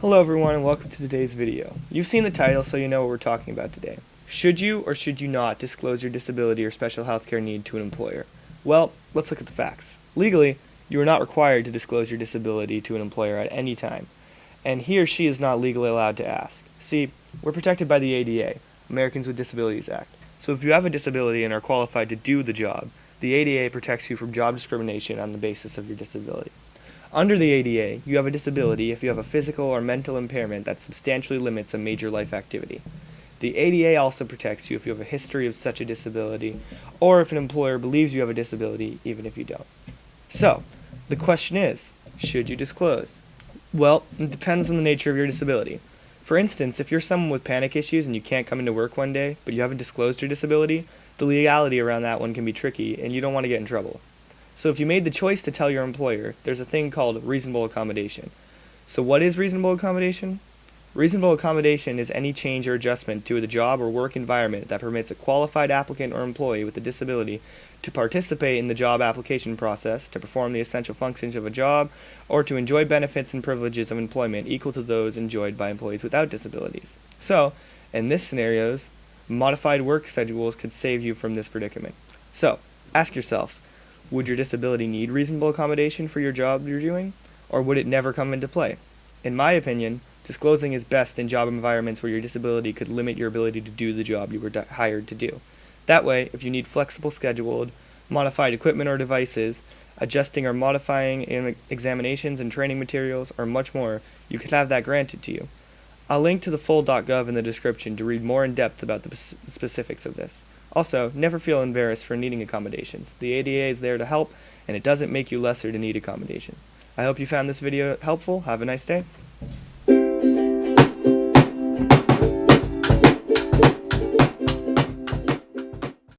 Hello everyone and welcome to today's video. You've seen the title, so you know what we're talking about today. Should you or should you not disclose your disability or special healthcare need to an employer? Well, let's look at the facts. Legally, you are not required to disclose your disability to an employer at any time, and he or she is not legally allowed to ask. See, we're protected by the ADA, Americans with Disabilities Act. So if you have a disability and are qualified to do the job, the ADA protects you from job discrimination on the basis of your disability. Under the ADA, you have a disability if you have a physical or mental impairment that substantially limits a major life activity. The ADA also protects you if you have a history of such a disability, or if an employer believes you have a disability even if you don't. So, the question is, should you disclose? Well, it depends on the nature of your disability. For instance, if you're someone with panic issues and you can't come into work one day, but you haven't disclosed your disability, the legality around that one can be tricky and you don't want to get in trouble. So if you made the choice to tell your employer, there's a thing called reasonable accommodation. So what is reasonable accommodation? Reasonable accommodation is any change or adjustment to the job or work environment that permits a qualified applicant or employee with a disability to participate in the job application process, to perform the essential functions of a job, or to enjoy benefits and privileges of employment equal to those enjoyed by employees without disabilities. So, in this scenarios, modified work schedules could save you from this predicament. So, ask yourself, would your disability need reasonable accommodation for your job you're doing, or would it never come into play? In my opinion, disclosing is best in job environments where your disability could limit your ability to do the job you were hired to do. That way, if you need flexible scheduled, modified equipment or devices, adjusting or modifying examinations and training materials, or much more, you could have that granted to you. I'll link to the full .gov in the description to read more in depth about the specifics of this. Also, never feel embarrassed for needing accommodations. The ADA is there to help, and it doesn't make you lesser to need accommodations. I hope you found this video helpful. Have a nice day.